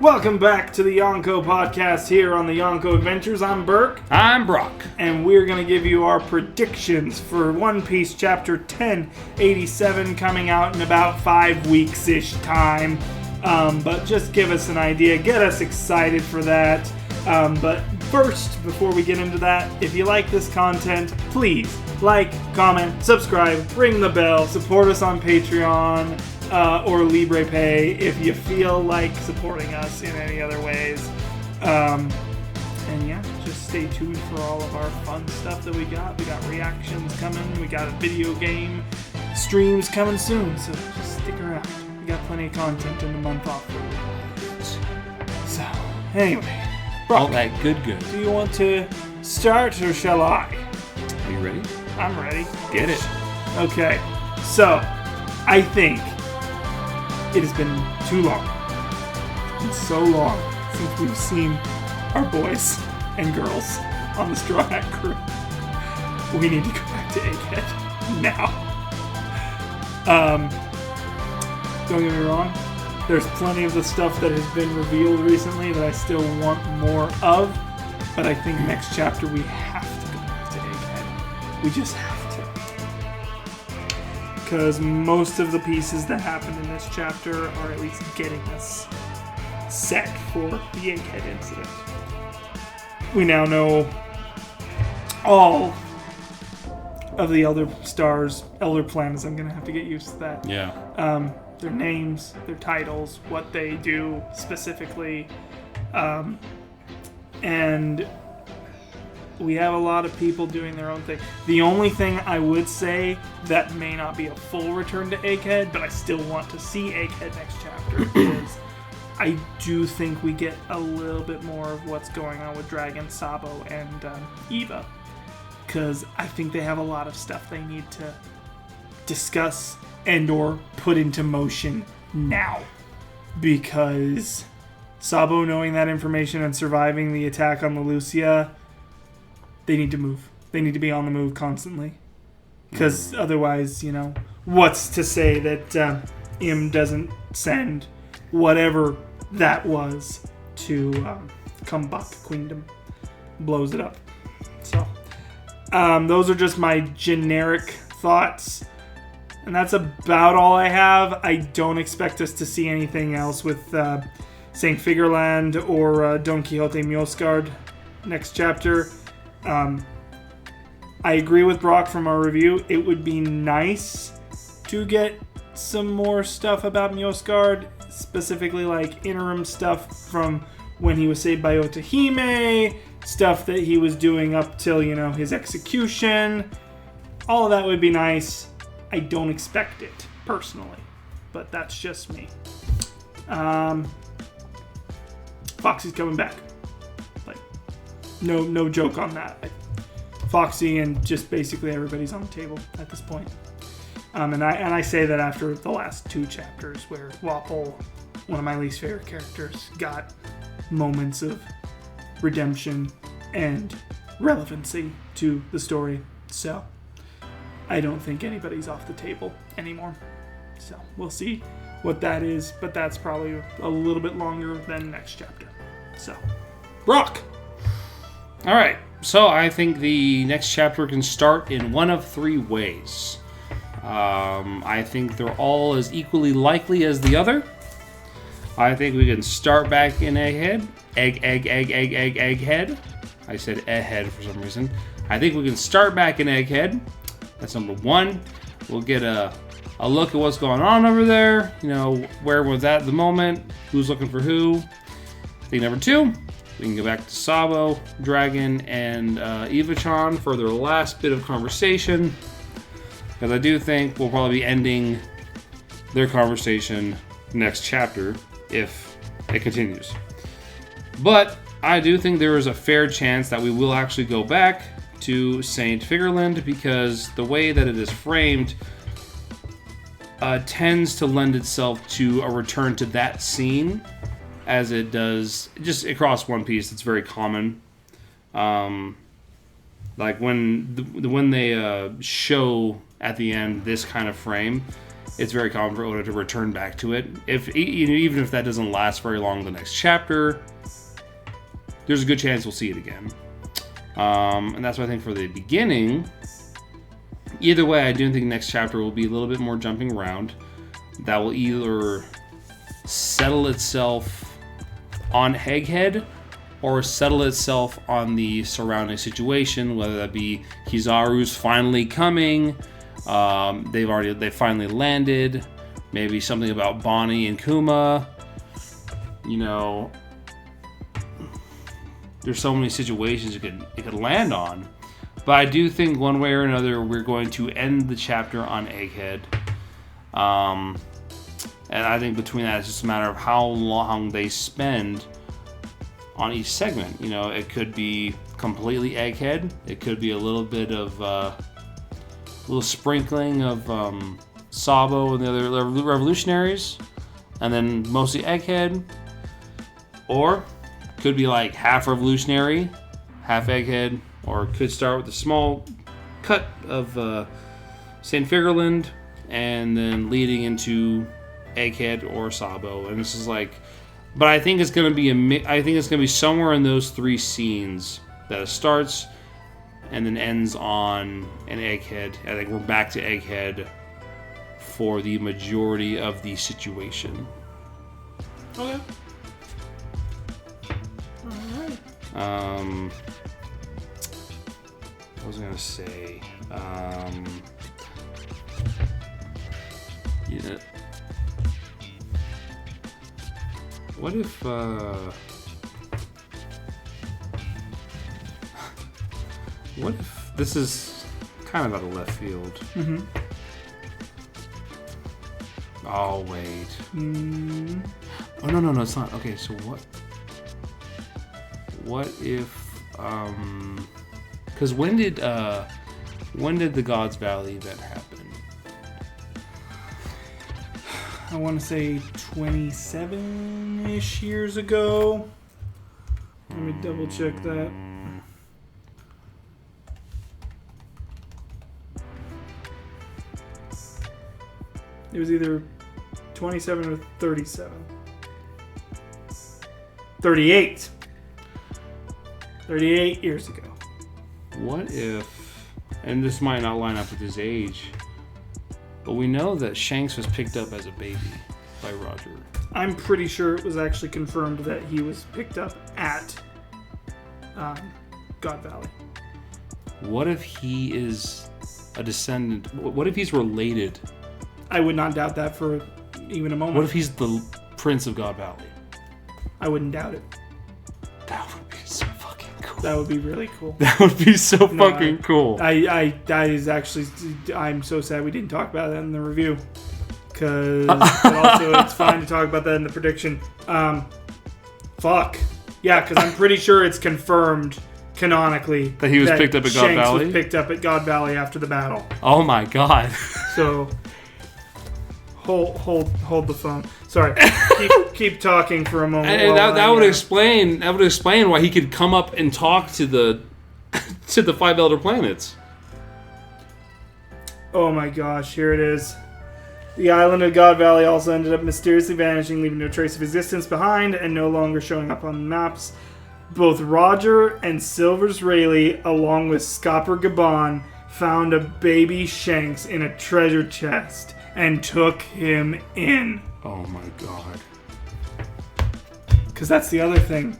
Welcome back to the Yonko Podcast here on the Yonko Adventures. I'm Burke. I'm Brock. And we're going to give you our predictions for One Piece Chapter 1087 coming out in about 5 weeks-ish time. But just give us an idea, get us excited for that. But first, before we get into that, if you like this content, please like, comment, subscribe, ring the bell, support us on Patreon. Or LibrePay if you feel like supporting us in any other ways. And yeah, just stay tuned for all of our fun stuff that we got. We got reactions coming. We got a video game streams coming soon. So just stick around. We got plenty of content in the month off. So, anyway. Brock, all that good. Do you want to start or shall I? Are you ready? I'm ready. Get it. Okay. So, I think it has been too long. It's been so long since we've seen our boys and girls on the Straw Hat crew. We need to go back to Egghead now. Don't get me wrong. There's plenty of the stuff that has been revealed recently that I still want more of. But I think next chapter we have to go back to Egghead. We just have to. Because most of the pieces that happen in this chapter are at least getting us set for the Egghead incident. We now know all of the Elder Stars, Elder Planets. I'm going to have to get used to that. Yeah. Their names, their titles, what they do specifically. And we have a lot of people doing their own thing. The only thing I would say that may not be a full return to Egghead, but I still want to see Egghead next chapter, is I do think we get a little bit more of what's going on with Dragon, Sabo, and Eva. Because I think they have a lot of stuff they need to discuss and or put into motion now. Because Sabo knowing that information and surviving the attack on the Lucia, they need to move. They need to be on the move constantly. Because otherwise, you know, what's to say that Im doesn't send whatever that was to Kumbak Queendom. Blows it up. So, those are just my generic thoughts. And that's about all I have. I don't expect us to see anything else with St. Figureland or Don Quixote Mjosgard next chapter. I agree with Brock from our review. It would be nice to get some more stuff about Mjosgard, specifically like interim stuff from when he was saved by Otahime, stuff that he was doing up till, you know, his execution. All of that would be nice. I don't expect it, personally, but that's just me. Foxy's coming back. No joke on that. Foxy and just basically everybody's on the table at this point. And I say that after the last 2 chapters where Wapol, one of my least favorite characters, got moments of redemption and relevancy to the story. So I don't think anybody's off the table anymore. So we'll see what that is, but that's probably a little bit longer than next chapter. So, Brock! All right, so I think the next chapter can start in one of 3 ways. I think they're all as equally likely as the other. I think we can start back in Egghead. Egghead. I said Egghead for some reason. I think we can start back in Egghead. That's number 1. We'll get a look at what's going on over there. You know, where was that at the moment? Who's looking for who? I think number 2. We can go back to Sabo, Dragon, and Eva-chan for their last bit of conversation. Because I do think we'll probably be ending their conversation next chapter if it continues. But I do think there is a fair chance that we will actually go back to St. Figureland, because the way that it is framed tends to lend itself to a return to that scene, as it does just across One Piece. It's very common. Like when they show at the end, this kind of frame, it's very common for Oda to return back to it. Even if that doesn't last very long the next chapter, there's a good chance we'll see it again. And that's why I think for the beginning, either way, I do think next chapter will be a little bit more jumping around. That will either settle itself on Egghead or settle itself on the surrounding situation, whether that be Kizaru's finally coming, they finally landed, maybe something about Bonnie and Kuma. You know, there's so many situations it could land on. But I do think one way or another we're going to end the chapter on Egghead. And I think between that, it's just a matter of how long they spend on each segment. You know, it could be completely Egghead. It could be a little bit of little sprinkling of Sabo and the other revolutionaries, and then mostly Egghead. Or could be like half revolutionary, half Egghead, or could start with a small cut of St. Figureland and then leading into Egghead or Sabo. And this is like, but I think it's gonna be somewhere in those three scenes that it starts and then ends on an Egghead. I think we're back to Egghead for the majority of the situation. Okay. Alright. What was I gonna say? Yeah. What if what if this is kind of out of left field? Mm-hmm. Oh wait. Oh no, it's not. Okay, so what if because when did the God's Valley event happen? I want to say 27-ish years ago. Let me double check that. It was either 27 or 37. 38. 38 years ago. What if, and this might not line up with his age, but we know that Shanks was picked up as a baby by Roger. I'm pretty sure it was actually confirmed that he was picked up at God Valley. What if he is a descendant? What if he's related? I would not doubt that for even a moment. What if he's the Prince of God Valley? I wouldn't doubt it. That would be so fucking cool. That would be really cool. That would be so fucking cool. That is actually, I'm so sad we didn't talk about that in the review. But also it's fine to talk about that in the prediction. Fuck. Yeah, because I'm pretty sure it's confirmed canonically that he was picked up at God Shanks Valley? was picked up at God Valley after the battle. Oh my god. So hold the phone. Sorry. keep talking for a moment. And that would explain why he could come up and talk to the five elder planets. Oh my gosh, here it is. The island of God Valley also ended up mysteriously vanishing, leaving no trace of existence behind and no longer showing up on maps. Both Roger and Silver's Rayleigh, along with Scopper Gabon, found a baby Shanks in a treasure chest and took him in. Oh my god. Because that's the other thing,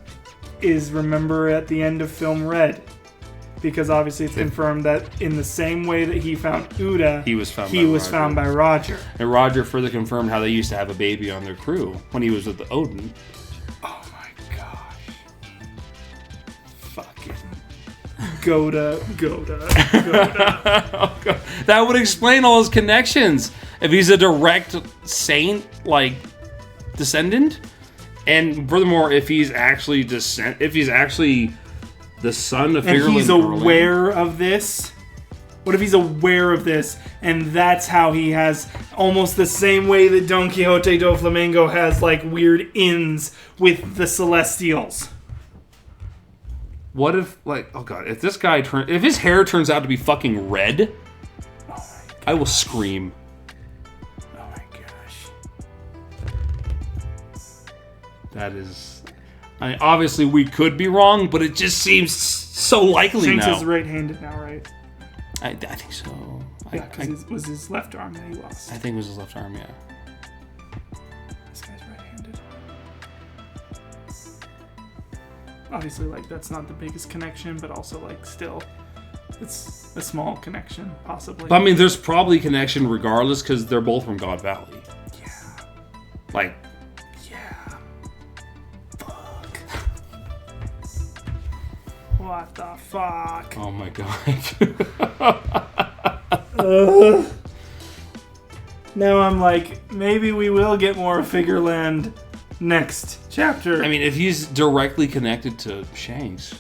is remember at the end of film Red, because obviously it's confirmed that in the same way that he found Uda, he was found by Roger. And Roger further confirmed how they used to have a baby on their crew when he was with the Odin. Oh my gosh. Fucking Goda. Oh god. That would explain all his connections. If he's a direct saint, like, descendant, and furthermore, if he's actually the son of Figureland, and he's aware of this. What if he's aware of this, and that's how he has almost the same way that Don Quixote do Flamengo has like weird ins with the Celestials? What if, like, oh god, if this guy if his hair turns out to be fucking red, I will scream. Oh my gosh. That is... I mean, obviously, we could be wrong, but it just seems so likely Shanks now. is right-handed now, right? I think so. Yeah, because it was his left arm that he lost. I think it was his left arm, yeah. This guy's right-handed. Obviously, like, that's not the biggest connection, but also, like, still, it's a small connection, possibly. But, I mean, there's probably connection regardless, because they're both from God Valley. Yeah. Like... Yeah. Fuck. What the fuck? Oh my god. Now I'm like, maybe we will get more Figureland next chapter. I mean, if he's directly connected to Shanks.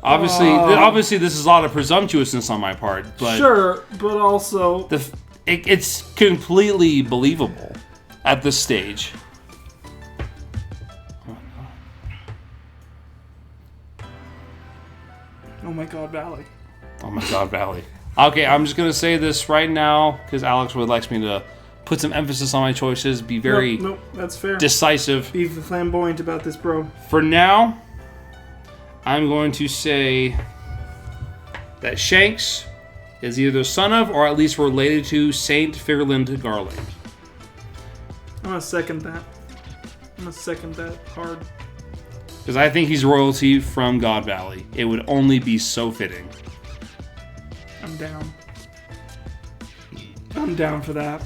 Obviously, this is a lot of presumptuousness on my part, but... Sure, but also... It's completely believable at this stage. Oh my god, Valley. Oh my god, Valley. Okay, I'm just going to say this right now, because Alex really likes me to put some emphasis on my choices, be very Nope, that's fair. decisive. Be flamboyant about this, bro. For now, I'm going to say that Shanks is either the son of, or at least related to, Saint Figureland Garland. I'm gonna second that. I'm gonna second that hard. Because I think he's royalty from God Valley. It would only be so fitting. I'm down. I'm down for that.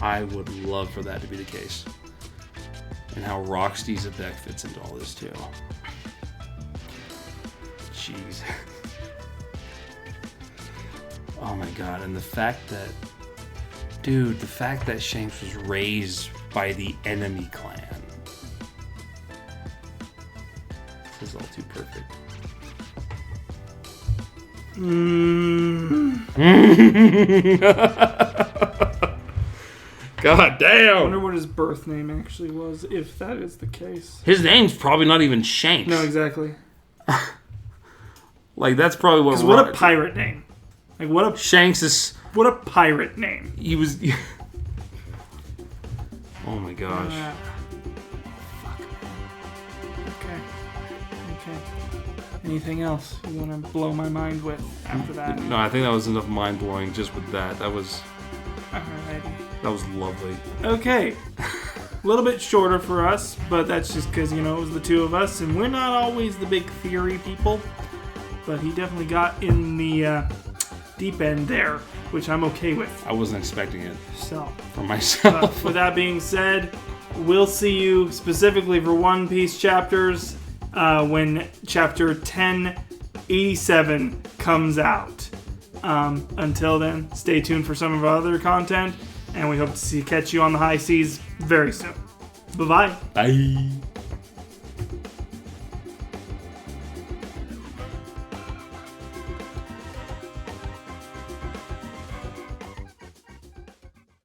I would love for that to be the case. And how Rocksteady's deck fits into all this too. Jeez. Oh my god, and the fact that... Dude, the fact that Shanks was raised by the enemy clan. This is all too perfect. God damn! I wonder what his birth name actually was, if that is the case. His name's probably not even Shanks. No, exactly. Like, that's probably what... Because what a pirate name. Like, what a... Shanks is... What a pirate name. He was... Oh my gosh. Fuck. Okay. Anything else you want to blow my mind with after that? No, I think that was enough mind-blowing just with that. That was lovely. Okay. A little bit shorter for us, but that's just because, it was the two of us, and we're not always the big theory people. But he definitely got in the deep end there, which I'm okay with. I wasn't expecting it. So, for myself. With that being said, we'll see you specifically for One Piece chapters when chapter 1087 comes out. Until then, stay tuned for some of our other content, and we hope to catch you on the high seas very soon. Bye-bye. Bye.